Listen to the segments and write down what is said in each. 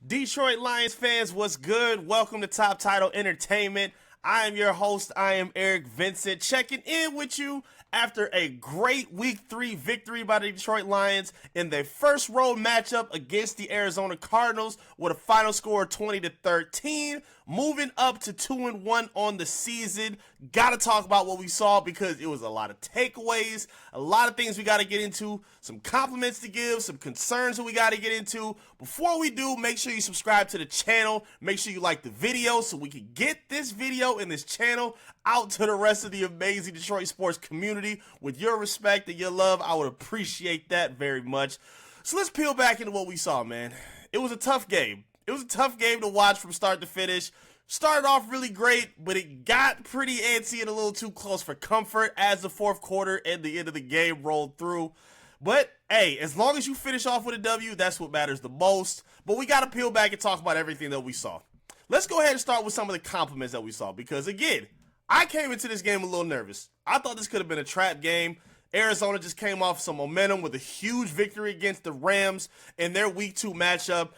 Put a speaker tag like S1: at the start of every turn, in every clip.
S1: Detroit Lions fans, what's good? Welcome to Top Title Entertainment. I am your host. I am Eric Vincent, checking in with you after a great Week 3 victory by the Detroit Lions in their first road matchup against the Arizona Cardinals with a final score of 20-13, moving up to 2-1 on the season. Gotta talk about what we saw because it was a lot of takeaways, a lot of things we gotta get into, some compliments to give, some concerns that we gotta get into. Before we do, make sure you subscribe to the channel, make sure you like the video so we can get this video and this channel out to the rest of the amazing Detroit sports community. With your respect and your love, I would appreciate that very much. So let's peel back into what we saw, man. It was a tough game. It was a tough game to watch from start to finish. Started off really great, but it got pretty antsy and a little too close for comfort as the fourth quarter and the end of the game rolled through. But, hey, as long as you finish off with a W, that's what matters the most. But we got to peel back and talk about everything that we saw. Let's go ahead and start with some of the compliments that we saw because, again, I came into this game a little nervous. I thought this could have been a trap game. Arizona just came off some momentum with a huge victory against the Rams in their Week 2 matchup.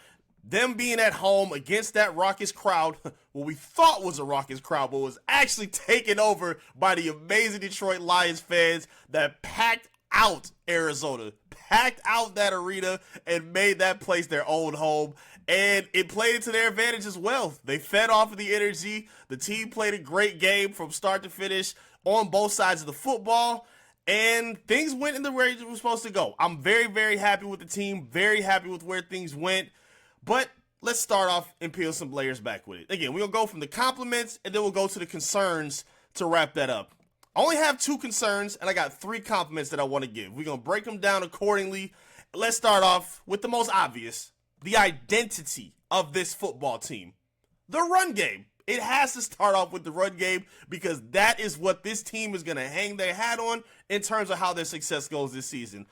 S1: Them being at home against that raucous crowd, what we thought was a raucous crowd, but was actually taken over by the amazing Detroit Lions fans that packed out Arizona, packed out that arena, and made that place their own home. And it played into their advantage as well. They fed off of the energy. The team played a great game from start to finish on both sides of the football. And things went in the way it was supposed to go. I'm very, very happy with the team, very happy with where things went. But let's start off and peel some layers back with it. Again, we'll go from the compliments, and then we'll go to the concerns to wrap that up. I only have 2 concerns, and I got 3 compliments that I want to give. We're going to break them down accordingly. Let's start off with the most obvious, the identity of this football team. The run game. It has to start off with the run game because that is what this team is going to hang their hat on in terms of how their success goes this season.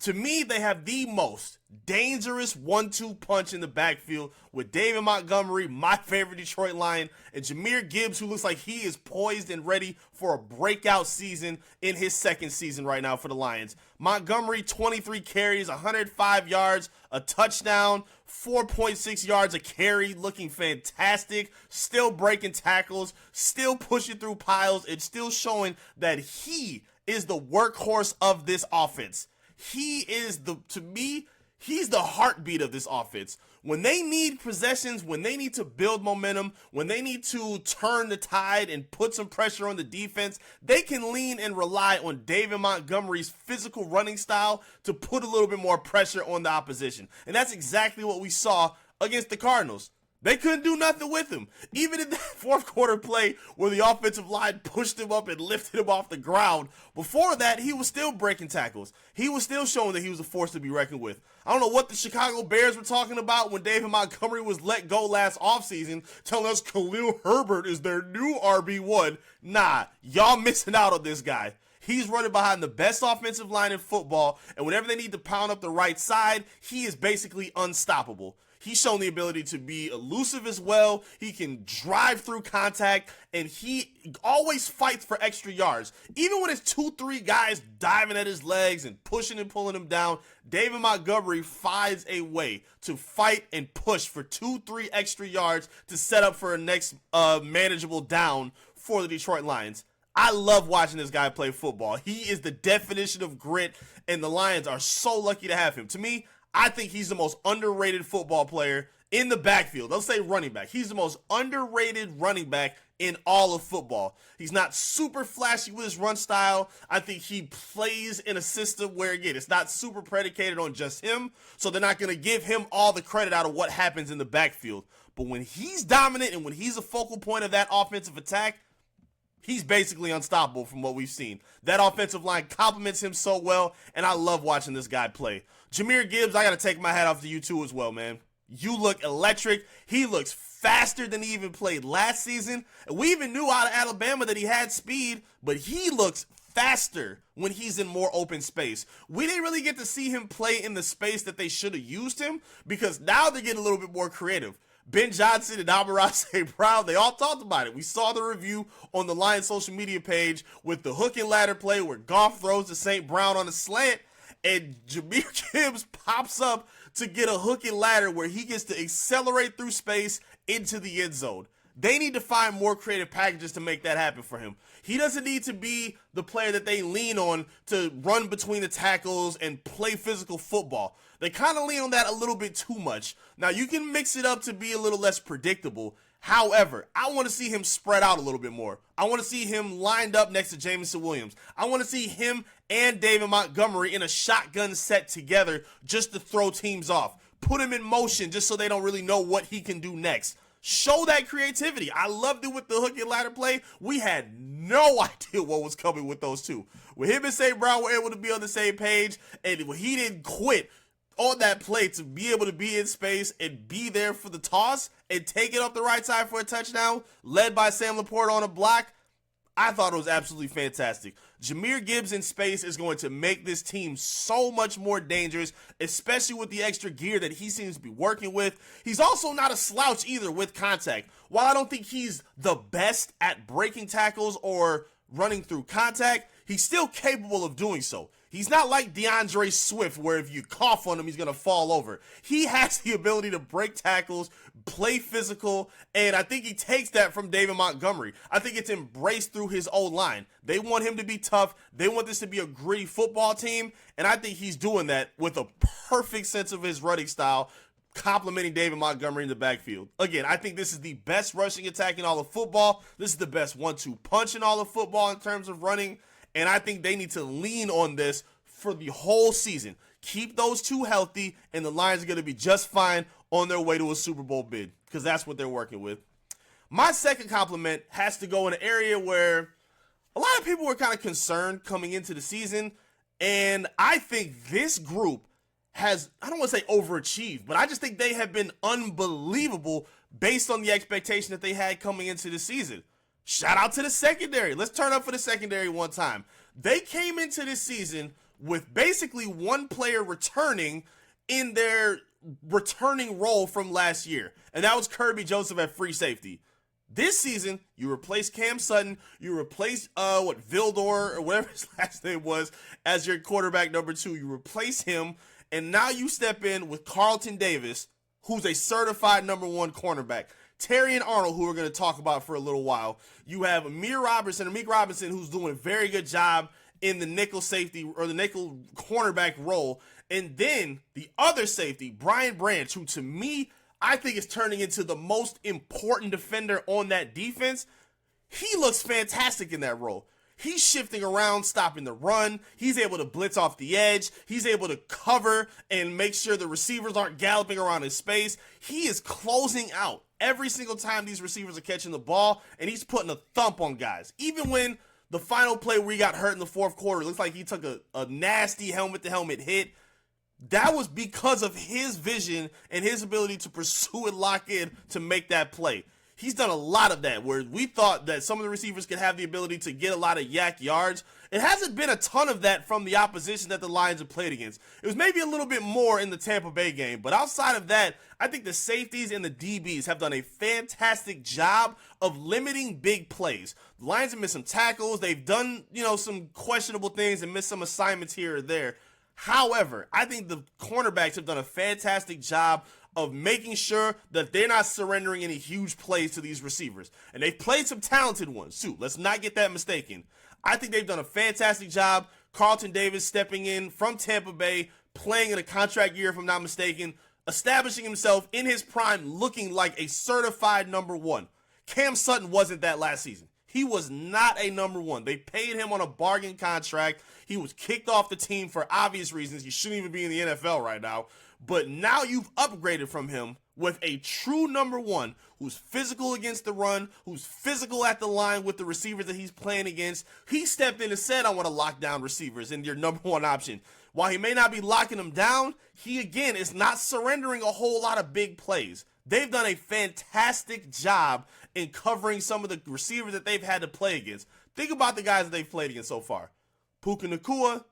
S1: To me, they have the most dangerous 1-2 punch in the backfield with David Montgomery, my favorite Detroit Lion, and Jahmyr Gibbs, who looks like he is poised and ready for a breakout season in his second season right now for the Lions. Montgomery, 23 carries, 105 yards, a touchdown, 4.6 yards a carry, looking fantastic, still breaking tackles, still pushing through piles, and still showing that he is the workhorse of this offense. He is to me, he's the heartbeat of this offense. When they need possessions, when they need to build momentum, when they need to turn the tide and put some pressure on the defense, they can lean and rely on David Montgomery's physical running style to put a little bit more pressure on the opposition. And that's exactly what we saw against the Cardinals. They couldn't do nothing with him. Even in that fourth quarter play where the offensive line pushed him up and lifted him off the ground, before that, he was still breaking tackles. He was still showing that he was a force to be reckoned with. I don't know what the Chicago Bears were talking about when David Montgomery was let go last offseason, telling us Khalil Herbert is their new RB1. Nah, y'all missing out on this guy. He's running behind the best offensive line in football, and whenever they need to pound up the right side, he is basically unstoppable. He's shown the ability to be elusive as well. He can drive through contact, and he always fights for extra yards. Even when it's 2-3 guys diving at his legs and pushing and pulling him down, David Montgomery finds a way to fight and push for 2-3 extra yards to set up for a next manageable down for the Detroit Lions. I love watching this guy play football. He is the definition of grit, and the Lions are so lucky to have him. To me, I think he's the most underrated football player in the backfield. Let's say running back. He's the most underrated running back in all of football. He's not super flashy with his run style. I think he plays in a system where, again, it's not super predicated on just him, so they're not going to give him all the credit out of what happens in the backfield. But when he's dominant and when he's a focal point of that offensive attack, he's basically unstoppable from what we've seen. That offensive line complements him so well, and I love watching this guy play. Jahmyr Gibbs, I got to take my hat off to you too as well, man. You look electric. He looks faster than he even played last season. And we even knew out of Alabama that he had speed, but he looks faster when he's in more open space. We didn't really get to see him play in the space that they should have used him because now they're getting a little bit more creative. Ben Johnson and Amon-Ra St. Brown, they all talked about it. We saw the review on the Lions social media page with the hook and ladder play where Goff throws to St. Brown on a slant, and Jahmyr Gibbs pops up to get a hook and ladder where he gets to accelerate through space into the end zone. They need to find more creative packages to make that happen for him. He doesn't need to be the player that they lean on to run between the tackles and play physical football. They kind of lean on that a little bit too much. Now, you can mix it up to be a little less predictable. However, I want to see him spread out a little bit more. I want to see him lined up next to Jameson Williams. I want to see him and David Montgomery in a shotgun set together just to throw teams off. Put him in motion just so they don't really know what he can do next. Show that creativity. I loved it with the hook and ladder play. We had no idea what was coming with those two. When him and St. Brown were able to be on the same page, and he didn't quit on that play to be able to be in space and be there for the toss and take it up the right side for a touchdown, led by Sam Laporte on a block, I thought it was absolutely fantastic. Jahmyr Gibbs in space is going to make this team so much more dangerous, especially with the extra gear that he seems to be working with. He's also not a slouch either with contact. While I don't think he's the best at breaking tackles or running through contact, he's still capable of doing so. He's not like DeAndre Swift, where if you cough on him, he's going to fall over. He has the ability to break tackles, play physical, and I think he takes that from David Montgomery. I think it's embraced through his O-line. They want him to be tough. They want this to be a gritty football team, and I think he's doing that with a perfect sense of his running style, complimenting David Montgomery in the backfield. Again, I think this is the best rushing attack in all of football. This is the best 1-2 punch in all of football in terms of running. And I think they need to lean on this for the whole season. Keep those two healthy, and the Lions are going to be just fine on their way to a Super Bowl bid, because that's what they're working with. My second compliment has to go in an area where a lot of people were kind of concerned coming into the season, and I think this group has, I don't want to say overachieved, but I just think they have been unbelievable based on the expectation that they had coming into the season. Shout out to the secondary. Let's turn up for the secondary one time. They came into this season with basically one player returning in their returning role from last year, and that was Kirby Joseph at free safety. This season, you replace Cam Sutton, you replace Vildor, or whatever his last name was, as your quarterback number 2. You replace him, and now you step in with Carlton Davis, who's a certified number 1 cornerback. Terry and Arnold, who we're going to talk about for a little while. You have Amik Robinson, who's doing a very good job in the nickel safety or the nickel cornerback role. And then the other safety, Brian Branch, who to me, I think is turning into the most important defender on that defense. He looks fantastic in that role. He's shifting around, stopping the run. He's able to blitz off the edge. He's able to cover and make sure the receivers aren't galloping around in space. He is closing out every single time these receivers are catching the ball, and he's putting a thump on guys. Even when the final play where he got hurt in the fourth quarter, it looks like he took a nasty helmet-to-helmet hit. That was because of his vision and his ability to pursue and lock in to make that play. He's done a lot of that, where we thought that some of the receivers could have the ability to get a lot of yak yards. It hasn't been a ton of that from the opposition that the Lions have played against. It was maybe a little bit more in the Tampa Bay game, but outside of that, I think the safeties and the DBs have done a fantastic job of limiting big plays. The Lions have missed some tackles. They've done, some questionable things and missed some assignments here or there. However, I think the cornerbacks have done a fantastic job of making sure that they're not surrendering any huge plays to these receivers. And they've played some talented ones, too. Let's not get that mistaken. I think they've done a fantastic job. Carlton Davis stepping in from Tampa Bay, playing in a contract year, if I'm not mistaken, establishing himself in his prime, looking like a certified number 1. Cam Sutton wasn't that last season. He was not a number 1. They paid him on a bargain contract. He was kicked off the team for obvious reasons. He shouldn't even be in the NFL right now. But now you've upgraded from him with a true number 1 who's physical against the run, who's physical at the line with the receivers that he's playing against. He stepped in and said, I want to lock down receivers and your number 1 option. While he may not be locking them down, he, again, is not surrendering a whole lot of big plays. They've done a fantastic job in covering some of the receivers that they've had to play against. Think about the guys that they've played against so far. Puka Nacua,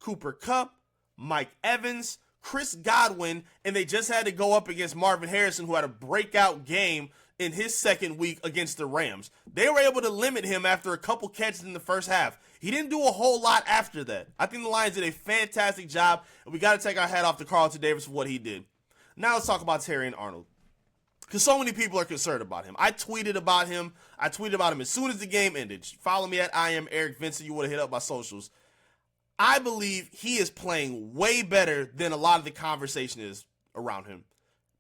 S1: Cooper Kupp, Mike Evans, Chris Godwin, and they just had to go up against Marvin Harrison, who had a breakout game in his second week against the Rams. They were able to limit him after a couple catches in the first half. He didn't do a whole lot after that. I think the Lions did a fantastic job, and we got to take our hat off to Carlton Davis for what he did. Now let's talk about Terrion Arnold, because so many people are concerned about him. I tweeted about him as soon as the game ended. Follow me at I am Eric Vincent. You would have hit up my socials. I believe he is playing way better than a lot of the conversation is around him.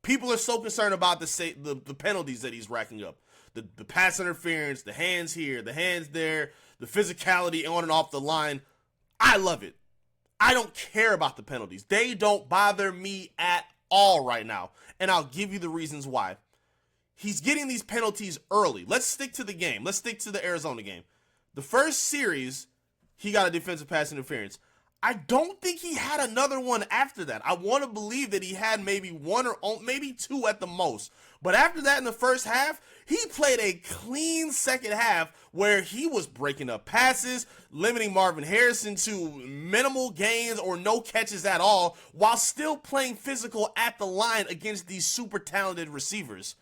S1: People are so concerned about the penalties that he's racking up. The pass interference, the hands here, the hands there, the physicality on and off the line. I love it. I don't care about the penalties. They don't bother me at all right now. And I'll give you the reasons why. He's getting these penalties early. Let's stick to the game. Let's stick to the Arizona game. The first series, he got a defensive pass interference. I don't think he had another one after that. I want to believe that he had maybe one or maybe two at the most. But after that, in the first half, he played a clean second half where he was breaking up passes, limiting Marvin Harrison to minimal gains or no catches at all, while still playing physical at the line against these super talented receivers.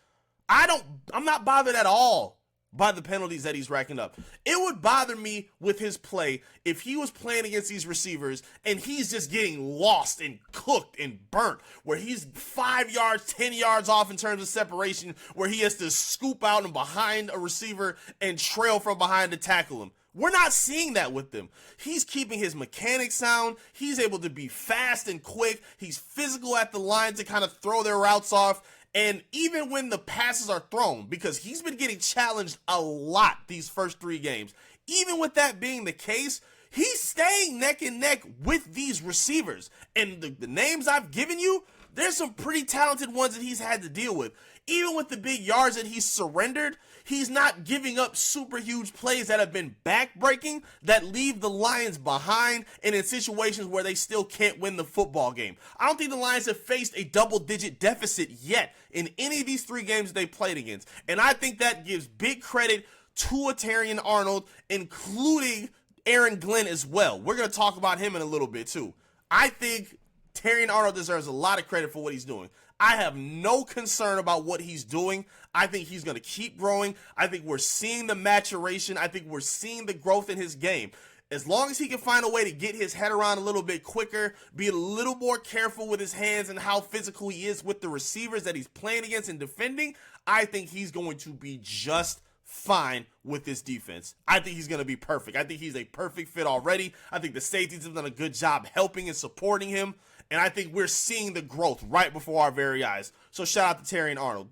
S1: I'm not bothered at all by the penalties that he's racking up. It would bother me with his play if he was playing against these receivers and he's just getting lost and cooked and burnt, where he's 5 yards, 10 yards off in terms of separation, where he has to scoop out and behind a receiver and trail from behind to tackle him. We're not seeing that with them. He's keeping his mechanics sound. He's able to be fast and quick. He's physical at the line to kind of throw their routes off. And even when the passes are thrown, because he's been getting challenged a lot these first 3 games, even with that being the case, he's staying neck and neck with these receivers. And the names I've given you, there's some pretty talented ones that he's had to deal with. Even with the big yards that he's surrendered, he's not giving up super huge plays that have been backbreaking, that leave the Lions behind and in situations where they still can't win the football game. I don't think the Lions have faced a double-digit deficit yet in any of these 3 games they played against. And I think that gives big credit to Terrion Arnold, including Aaron Glenn as well. We're going to talk about him in a little bit too. I think Terrion Arnold deserves a lot of credit for what he's doing. I have no concern about what he's doing. I think he's going to keep growing. I think we're seeing the maturation. I think we're seeing the growth in his game. As long as he can find a way to get his head around a little bit quicker, be a little more careful with his hands and how physical he is with the receivers that he's playing against and defending, I think he's going to be just fine with this defense. I think he's going to be perfect. I think he's a perfect fit already. I think the safeties have done a good job helping and supporting him. And I think we're seeing the growth right before our very eyes. So shout out to Terrion Arnold.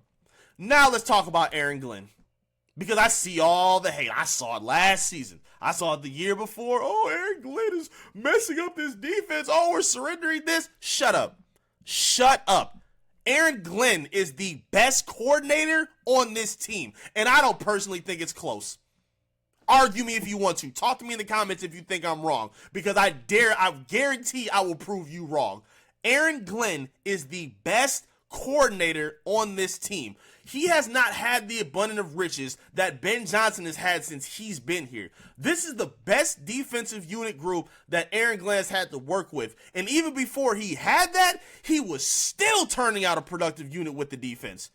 S1: Now let's talk about Aaron Glenn, because I see all the hate. I saw it last season. I saw it the year before. Oh, Aaron Glenn is messing up this defense. Oh, we're surrendering this. Shut up. Shut up. Aaron Glenn is the best coordinator on this team, and I don't personally think it's close. Argue me if you want to. Talk to me in the comments if you think I'm wrong, because I guarantee I will prove you wrong. Aaron Glenn is the best coordinator on this team. He has not had the abundance of riches that Ben Johnson has had since he's been here. This is the best defensive unit group that Aaron Glenn has had to work with. And even before he had that, he was still turning out a productive unit with the defense.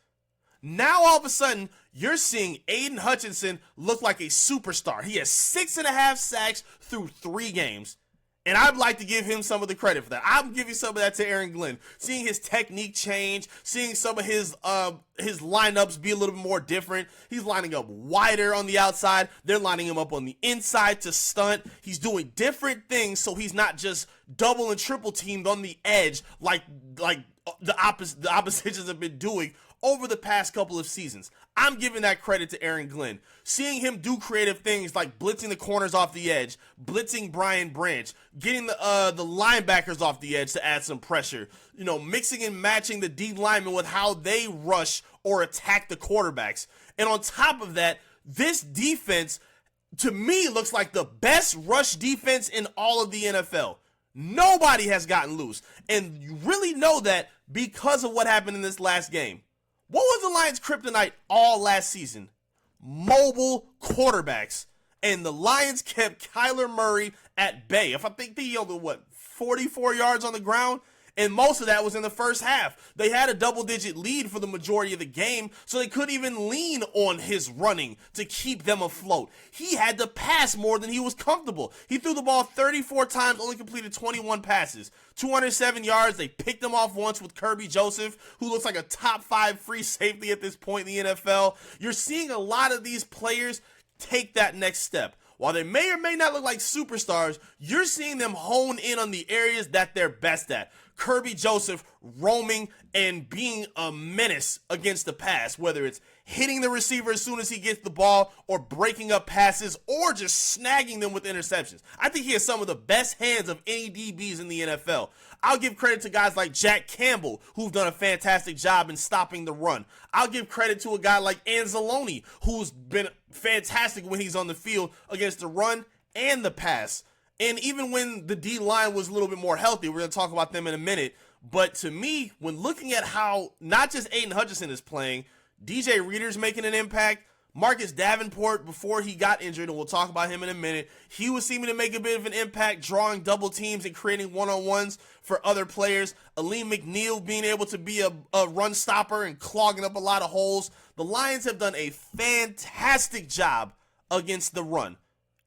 S1: Now, all of a sudden, you're seeing Aiden Hutchinson look like a superstar. He has 6.5 sacks through 3 games. And I'd like to give him some of the credit for that. I'm giving some of that to Aaron Glenn. Seeing his technique change, seeing some of his lineups be a little bit more different. He's lining up wider on the outside. They're lining him up on the inside to stunt. He's doing different things so he's not just double and triple teamed on the edge like the oppositions have been doing over the past couple of seasons. I'm giving that credit to Aaron Glenn. Seeing him do creative things like blitzing the corners off the edge, blitzing Brian Branch, getting the linebackers off the edge to add some pressure, mixing and matching the D linemen with how they rush or attack the quarterbacks. And on top of that, this defense, to me, looks like the best rush defense in all of the NFL. Nobody has gotten loose. And you really know that because of what happened in this last game. What was the Lions' kryptonite all last season? Mobile quarterbacks. And the Lions kept Kyler Murray at bay. If I think he yelled 44 yards on the ground, And most of that was in the first half. They had a double-digit lead for the majority of the game, so they couldn't even lean on his running to keep them afloat. He had to pass more than he was comfortable. He threw the ball 34 times, only completed 21 passes. 207 yards. They picked him off once with Kirby Joseph, who looks like a top 5 free safety at this point in the NFL. You're seeing a lot of these players take that next step. While they may or may not look like superstars, you're seeing them hone in on the areas that they're best at. Kirby Joseph roaming and being a menace against the pass, whether it's hitting the receiver as soon as he gets the ball or breaking up passes or just snagging them with interceptions. I think he has some of the best hands of any DBs in the NFL. I'll give credit to guys like Jack Campbell, who've done a fantastic job in stopping the run. I'll give credit to a guy like Anzalone, who's been fantastic when he's on the field against the run and the pass. And even when the D-line was a little bit more healthy, we're going to talk about them in a minute. But to me, when looking at how not just Aiden Hutchinson is playing, DJ Reader's making an impact. Marcus Davenport, before he got injured, and we'll talk about him in a minute, he was seeming to make a bit of an impact, drawing double teams and creating one-on-ones for other players. Aleem McNeil being able to be a run stopper and clogging up a lot of holes. The Lions have done a fantastic job against the run.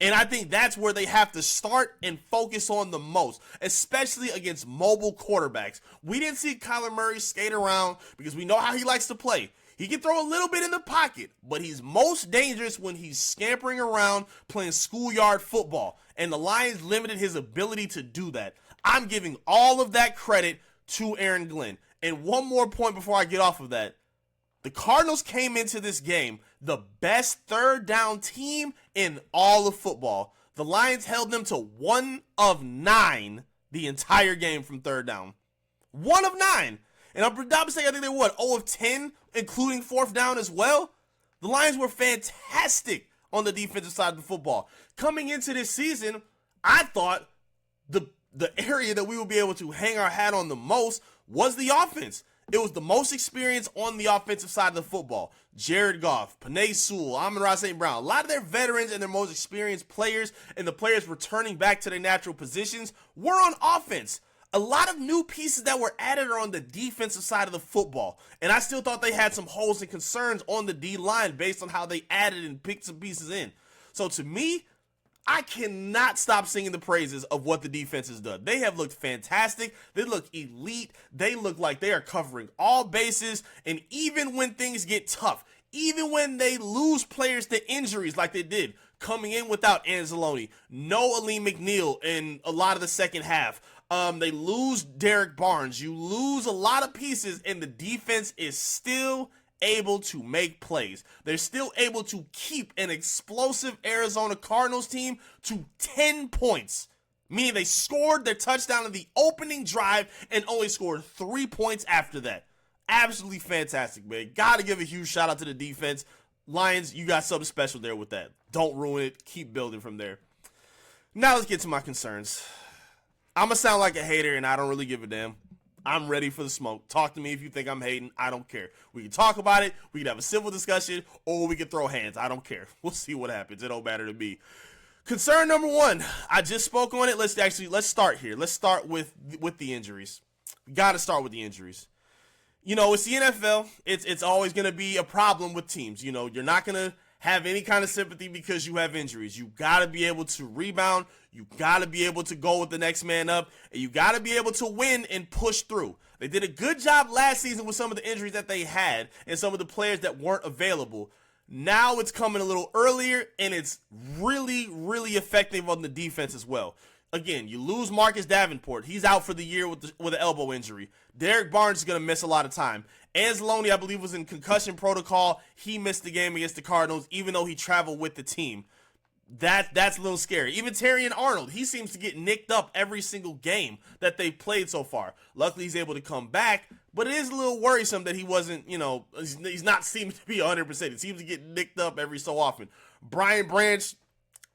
S1: And I think that's where they have to start and focus on the most, especially against mobile quarterbacks. We didn't see Kyler Murray skate around because we know how he likes to play. He can throw a little bit in the pocket, but he's most dangerous when he's scampering around playing schoolyard football. And the Lions limited his ability to do that. I'm giving all of that credit to Aaron Glenn. And one more point before I get off of that. The Cardinals came into this game the best third down team in all of football. The Lions held them to 1 of 9 the entire game from third down. 1 of 9. And I'm not saying I think they were 0 of 10, including fourth down as well. The Lions were fantastic on the defensive side of the football. Coming into this season, I thought the area that we would be able to hang our hat on the most was the offense. It was the most experience on the offensive side of the football. Jared Goff, Penei Sewell, Amon-Ra St. Brown, a lot of their veterans and their most experienced players and the players returning back to their natural positions were on offense. A lot of new pieces that were added are on the defensive side of the football. And I still thought they had some holes and concerns on the D-line based on how they added and picked some pieces in. So to me, I cannot stop singing the praises of what the defense has done. They have looked fantastic. They look elite. They look like they are covering all bases. And even when things get tough, even when they lose players to injuries like they did, coming in without Anzalone, no Aleem McNeil in a lot of the second half. They lose Derek Barnes. You lose a lot of pieces, and the defense is still able to make plays. They're still able to keep an explosive Arizona Cardinals team to 10 points, meaning they scored their touchdown in the opening drive and only scored 3 points after that. Absolutely fantastic, man. Gotta give a huge shout out to the defense. Lions, you got something special there with that. Don't ruin it. Keep building from there. Now let's get to my concerns. I'm gonna sound like a hater, and I don't really give a damn. I'm ready for the smoke. Talk to me if you think I'm hating. I don't care. We can talk about it. We can have a civil discussion, or we can throw hands. I don't care. We'll see what happens. It don't matter to me. Concern number one. I just spoke on it. Let's start here. Let's start with the injuries. We got to start with the injuries. You know, it's the NFL. It's always going to be a problem with teams. You know, you're not going to have any kind of sympathy because you have injuries. You got to be able to rebound. You got to be able to go with the next man up. And you got to be able to win and push through. They did a good job last season with some of the injuries that they had and some of the players that weren't available. Now it's coming a little earlier, and it's really, really effective on the defense as well. Again, you lose Marcus Davenport. He's out for the year with an elbow injury. Derek Barnes is going to miss a lot of time. Anzalone, I believe, was in concussion protocol. He missed the game against the Cardinals, even though he traveled with the team. That's a little scary. Even Terrion Arnold, he seems to get nicked up every single game that they've played so far. Luckily, he's able to come back, but it is a little worrisome that he wasn't, he's not seeming to be 100%. It seems to get nicked up every so often. Brian Branch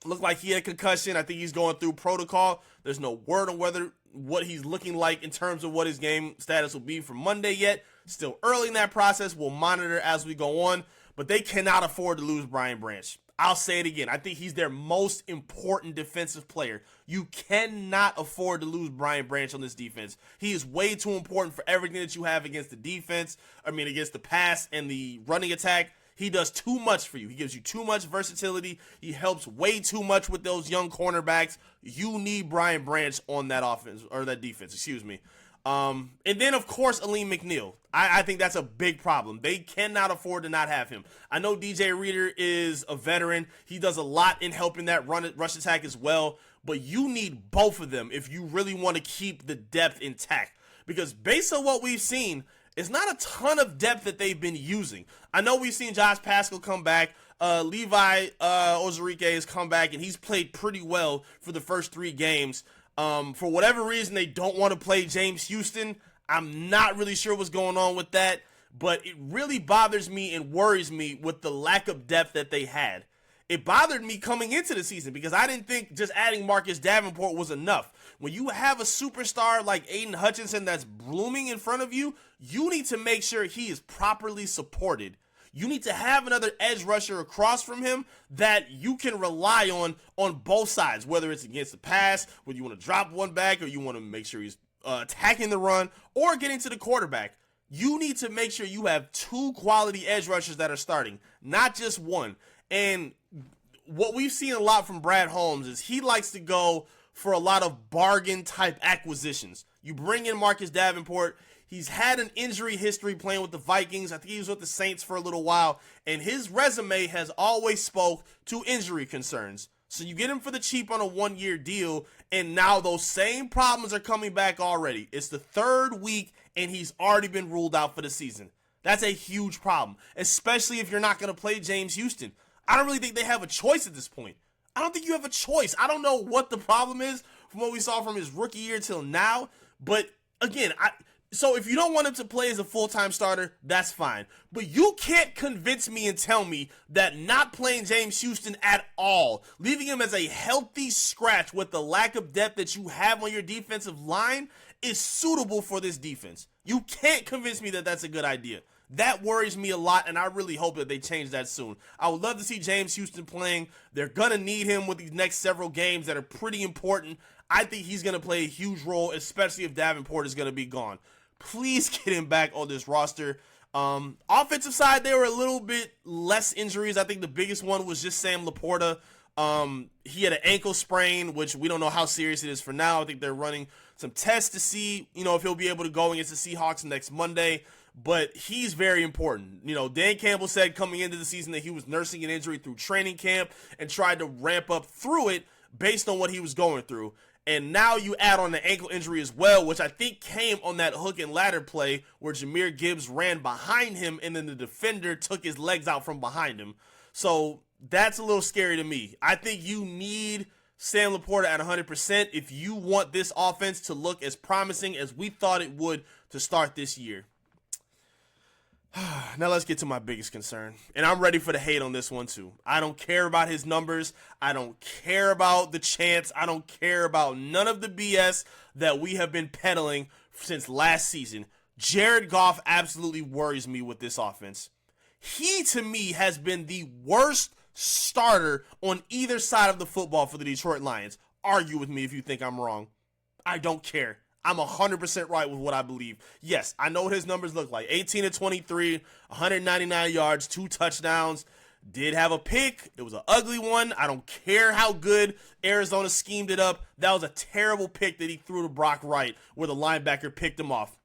S1: looked like he had a concussion. I think he's going through protocol. There's no word on what he's looking like in terms of what his game status will be for Monday yet. Still early in that process. We'll monitor as we go on. But they cannot afford to lose Brian Branch. I'll say it again. I think he's their most important defensive player. You cannot afford to lose Brian Branch on this defense. He is way too important for everything that you have against the defense. Against the pass and the running attack. He does too much for you. He gives you too much versatility. He helps way too much with those young cornerbacks. You need Brian Branch on that offense, or that defense, excuse me. And then, of course, Aleem McNeil. I think that's a big problem. They cannot afford to not have him. I know DJ Reader is a veteran. He does a lot in helping that rush attack as well. But you need both of them if you really want to keep the depth intact. Because based on what we've seen, it's not a ton of depth that they've been using. I know we've seen Josh Paschal come back. Levi Ozarike has come back, and he's played pretty well for the first 3 games. For whatever reason, they don't want to play James Houston. I'm not really sure what's going on with that, but it really bothers me and worries me with the lack of depth that they had. It bothered me coming into the season because I didn't think just adding Marcus Davenport was enough. When you have a superstar like Aiden Hutchinson that's blooming in front of you, you need to make sure he is properly supported. You need to have another edge rusher across from him that you can rely on both sides, whether it's against the pass, whether you want to drop one back, or you want to make sure he's attacking the run, or getting to the quarterback. You need to make sure you have 2 quality edge rushers that are starting, not just one. And what we've seen a lot from Brad Holmes is he likes to go for a lot of bargain type acquisitions. You bring in Marcus Davenport. He's had an injury history playing with the Vikings. I think he was with the Saints for a little while, and his resume has always spoke to injury concerns. So you get him for the cheap on a 1-year deal, and now those same problems are coming back already. It's the 3rd week, and he's already been ruled out for the season. That's a huge problem, especially if you're not going to play James Houston. I don't really think they have a choice at this point. I don't think you have a choice. I don't know what the problem is from what we saw from his rookie year till now, but again, so if you don't want him to play as a full-time starter, that's fine. But you can't convince me and tell me that not playing James Houston at all, leaving him as a healthy scratch with the lack of depth that you have on your defensive line, is suitable for this defense. You can't convince me that that's a good idea. That worries me a lot, and I really hope that they change that soon. I would love to see James Houston playing. They're going to need him with these next several games that are pretty important. I think he's going to play a huge role, especially if Davenport is going to be gone. Please get him back on this roster. Offensive side, there were a little bit less injuries. I think the biggest one was just Sam Laporta. He had an ankle sprain, which we don't know how serious it is for now. I think they're running some tests to see, if he'll be able to go against the Seahawks next Monday. But he's very important. Dan Campbell said coming into the season that he was nursing an injury through training camp and tried to ramp up through it based on what he was going through. And now you add on the ankle injury as well, which I think came on that hook and ladder play where Jahmyr Gibbs ran behind him and then the defender took his legs out from behind him. So that's a little scary to me. I think you need Sam Laporta at 100% if you want this offense to look as promising as we thought it would to start this year. Now let's get to my biggest concern. And I'm ready for the hate on this one too. I don't care about his numbers. I don't care about the chants. I don't care about none of the BS that we have been peddling since last season. Jared Goff absolutely worries me with this offense. He, to me, has been the worst starter on either side of the football for the Detroit Lions. Argue with me if you think I'm wrong. I don't care. I'm 100% right with what I believe. Yes, I know what his numbers look like. 18 of 23, 199 yards, 2 touchdowns. Did have a pick. It was an ugly one. I don't care how good Arizona schemed it up. That was a terrible pick that he threw to Brock Wright where the linebacker picked him off.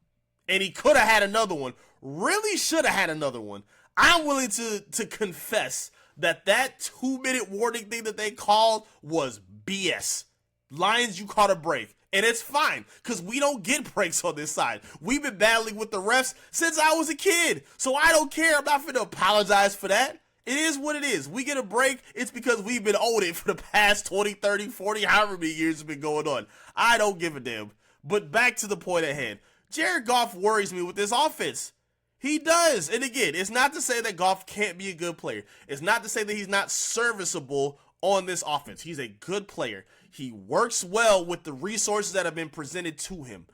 S1: And he could have had another one. Really should have had another one. I'm willing to confess that 2-minute warning thing that they called was BS. Lions, you caught a break. And it's fine, because we don't get breaks on this side. We've been battling with the refs since I was a kid. So I don't care. I'm not going to apologize for that. It is what it is. We get a break, it's because we've been owed it for the past 20, 30, 40, however many years it's been going on. I don't give a damn. But back to the point at hand. Jared Goff worries me with this offense. He does. And again, it's not to say that Goff can't be a good player. It's not to say that he's not serviceable on this offense. He's a good player. He works well with the resources that have been presented to him.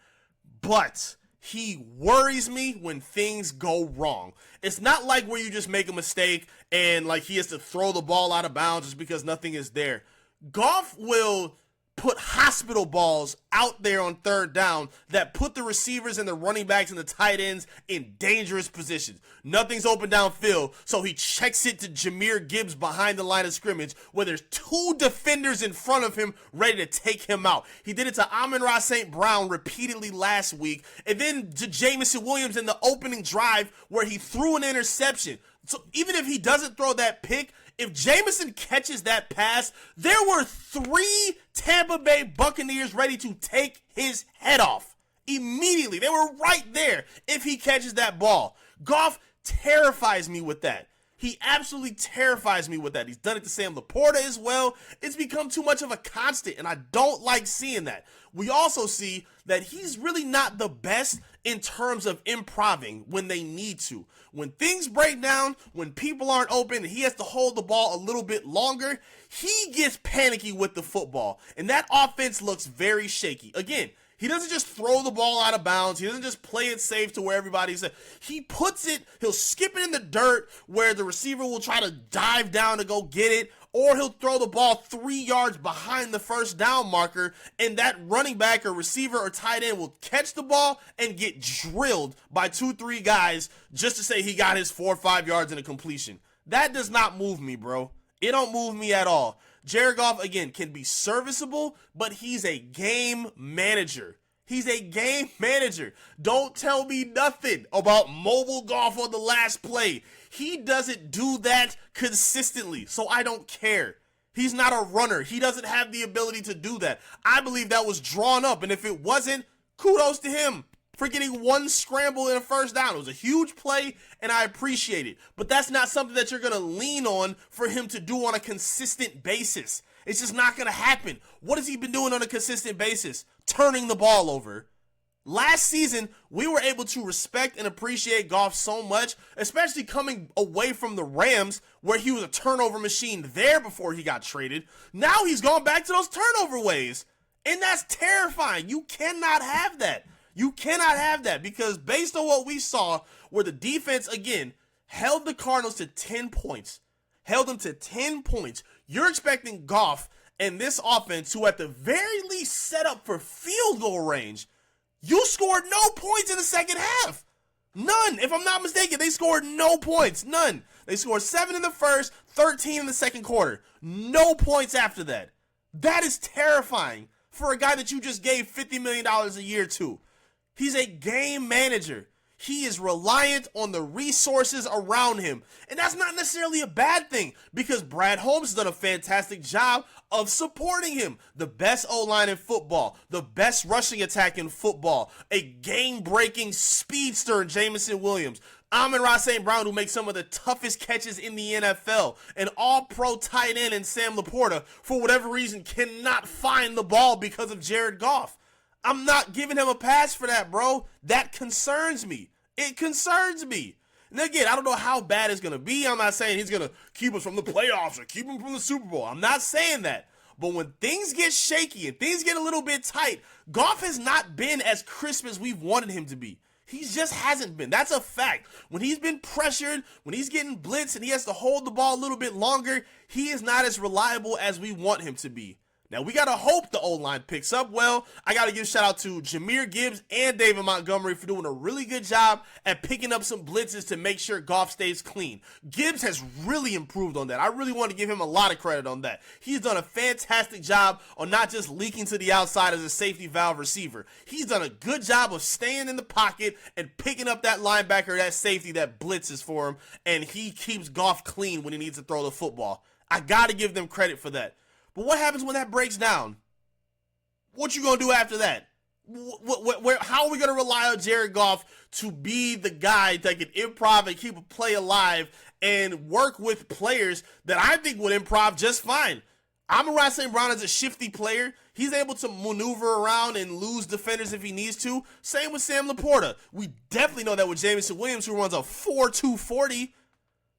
S1: But he worries me when things go wrong. It's not like where you just make a mistake and like he has to throw the ball out of bounds just because nothing is there. Goff will put hospital balls out there on third down that put the receivers and the running backs and the tight ends in dangerous positions. Nothing's open downfield, so he checks it to Jahmyr Gibbs behind the line of scrimmage where there's two defenders in front of him ready to take him out. He did it to Amon-Ra St. Brown repeatedly last week, and then to Jameson Williams in the opening drive where he threw an interception. So even if he doesn't throw that pick, if Jameson catches that pass, there were 3 Tampa Bay Buccaneers ready to take his head off immediately. They were right there if he catches that ball. Goff terrifies me with that. He absolutely terrifies me with that. He's done it to Sam Laporta as well. It's become too much of a constant, and I don't like seeing that. We also see that he's really not the best in terms of improving when they need to. When things break down, when people aren't open, and he has to hold the ball a little bit longer, he gets panicky with the football, and that offense looks very shaky. Again, he doesn't just throw the ball out of bounds. He doesn't just play it safe to where everybody's at. He puts it, he'll skip it in the dirt where the receiver will try to dive down to go get it, or he'll throw the ball 3 yards behind the first down marker, and that running back or receiver or tight end will catch the ball and get drilled by 2-3 guys just to say he got his 4 or 5 yards in a completion. That does not move me, bro. It don't move me at all. Jared Goff, again, can be serviceable, but he's a game manager. He's a game manager. Don't tell me nothing about mobile golf on the last play. He doesn't do that consistently, so I don't care. He's not a runner. He doesn't have the ability to do that. I believe that was drawn up, and if it wasn't, kudos to him for getting 1 scramble in a first down. It was a huge play, and I appreciate it. But that's not something that you're going to lean on for him to do on a consistent basis. It's just not going to happen. What has he been doing on a consistent basis? Turning the ball over. Last season, we were able to respect and appreciate Goff so much, especially coming away from the Rams, where he was a turnover machine there before he got traded. Now he's gone back to those turnover ways, and that's terrifying. You cannot have that. You cannot have that, because based on what we saw, where the defense, again, held the Cardinals to 10 points, held them to 10 points, you're expecting Goff and this offense, who at the very least set up for field goal range, you scored no points in the second half. None. If I'm not mistaken, they scored no points. None. They scored 7 in the first, 13 in the second quarter. No points after that. That is terrifying for a guy that you just gave $50 million a year to. He's a game manager. He is reliant on the resources around him. And that's not necessarily a bad thing, because Brad Holmes has done a fantastic job of supporting him. The best O-line in football, the best rushing attack in football, a game-breaking speedster in Jameson Williams, Amon-Ra St. Brown, who makes some of the toughest catches in the NFL, an all-pro tight end in Sam Laporta, for whatever reason, cannot find the ball because of Jared Goff. I'm not giving him a pass for that, bro. That concerns me. It concerns me. And again, I don't know how bad it's going to be. I'm not saying he's going to keep us from the playoffs or keep him from the Super Bowl. I'm not saying that. But when things get shaky and things get a little bit tight, Goff has not been as crisp as we've wanted him to be. He just hasn't been. That's a fact. When he's been pressured, when he's getting blitzed and he has to hold the ball a little bit longer, he is not as reliable as we want him to be. Now, we got to hope the O-line picks up well. I got to give a shout out to Jahmyr Gibbs and David Montgomery for doing a really good job at picking up some blitzes to make sure Goff stays clean. Gibbs has really improved on that. I really want to give him a lot of credit on that. He's done a fantastic job on not just leaking to the outside as a safety valve receiver. He's done a good job of staying in the pocket and picking up that linebacker, that safety that blitzes for him, and he keeps Goff clean when he needs to throw the football. I got to give them credit for that. But what happens when that breaks down? What you going to do after that? How are we going to rely on Jared Goff to be the guy that can improv and keep a play alive and work with players that I think would improv just fine? Amon-Ra St. Brown is a shifty player. He's able to maneuver around and lose defenders if he needs to. Same with Sam Laporta. We definitely know that with Jameson Williams, who runs a 4.2 40.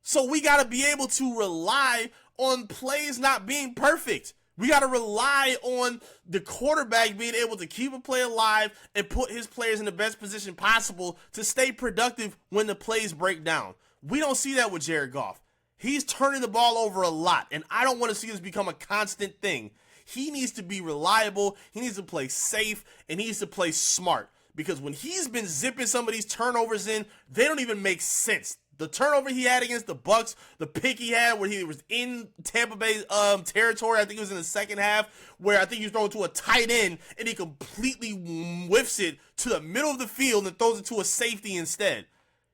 S1: So we got to be able to rely on plays not being perfect. We got to rely on the quarterback being able to keep a play alive and put his players in the best position possible to stay productive when the plays break down. We don't see that with Jared Goff. He's turning the ball over a lot, and I don't want to see this become a constant thing. He needs to be reliable, he needs to play safe, and he needs to play smart. Because when he's been zipping some of these turnovers in, they don't even make sense. The turnover he had against the Bucks, the pick he had where he was in Tampa Bay territory, I think it was in the second half, where I think he was throwing to a tight end and he completely whiffs it to the middle of the field and throws it to a safety instead.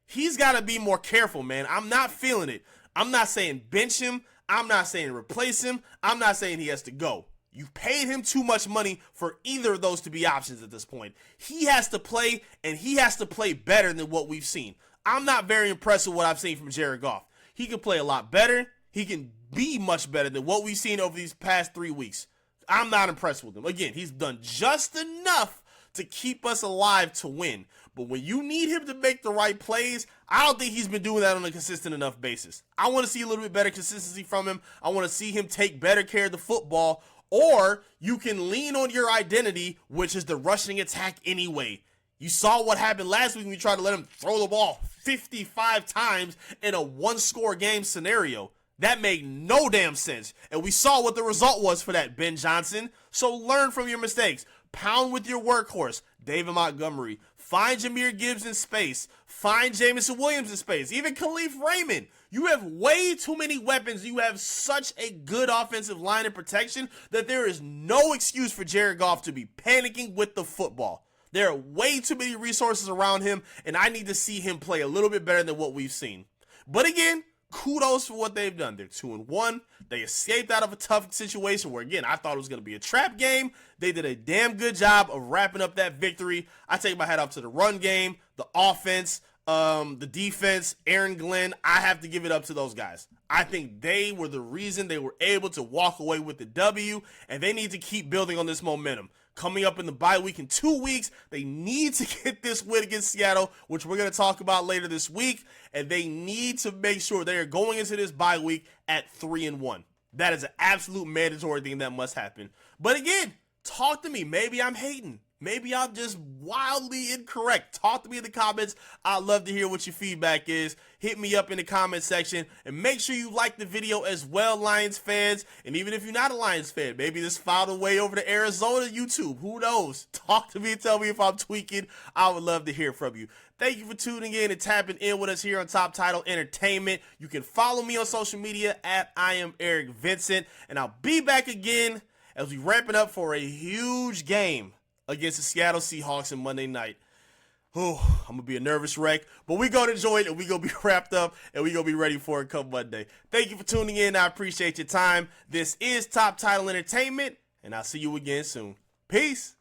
S1: He's got to be more careful, man. I'm not feeling it. I'm not saying bench him. I'm not saying replace him. I'm not saying he has to go. You've paid him too much money for either of those to be options at this point. He has to play, and he has to play better than what we've seen. I'm not very impressed with what I've seen from Jared Goff. He can play a lot better. He can be much better than what we've seen over these past 3 weeks. I'm not impressed with him. Again, he's done just enough to keep us alive to win. But when you need him to make the right plays, I don't think he's been doing that on a consistent enough basis. I want to see a little bit better consistency from him. I want to see him take better care of the football. Or you can lean on your identity, which is the rushing attack anyway. You saw what happened last week when we tried to let him throw the ball 55 times in a one-score game scenario. That made no damn sense. And we saw what the result was for that, Ben Johnson. So learn from your mistakes. Pound with your workhorse, David Montgomery. Find Jahmyr Gibbs in space. Find Jamison Williams in space. Even Khalif Raymond. You have way too many weapons. You have such a good offensive line and protection that there is no excuse for Jared Goff to be panicking with the football. There are way too many resources around him, and I need to see him play a little bit better than what we've seen. But again, kudos for what they've done. They're 2-1. They escaped out of a tough situation where, again, I thought it was going to be a trap game. They did a damn good job of wrapping up that victory. I take my hat off to the run game, the offense, the defense, Aaron Glenn. I have to give it up to those guys. I think they were the reason they were able to walk away with the W, and they need to keep building on this momentum. Coming up in the bye week in 2 weeks, they need to get this win against Seattle, which we're going to talk about later this week, and they need to make sure they are going into this bye week at 3-1. That is an absolute mandatory thing that must happen. But again, talk to me. Maybe I'm hating. Maybe I'm just wildly incorrect. Talk to me in the comments. I'd love to hear what your feedback is. Hit me up in the comment section. And make sure you like the video as well, Lions fans. And even if you're not a Lions fan, maybe this found a way over to Arizona YouTube. Who knows? Talk to me and tell me if I'm tweaking. I would love to hear from you. Thank you for tuning in and tapping in with us here on Top Title Entertainment. You can follow me on social media at I am Eric Vincent. And I'll be back again as we ramp it up for a huge game against the Seattle Seahawks on Monday night. I'm going to be a nervous wreck, but we're going to enjoy it, and we're going to be wrapped up, and we're going to be ready for it come Monday. Thank you for tuning in. I appreciate your time. This is Top Title Entertainment, and I'll see you again soon. Peace.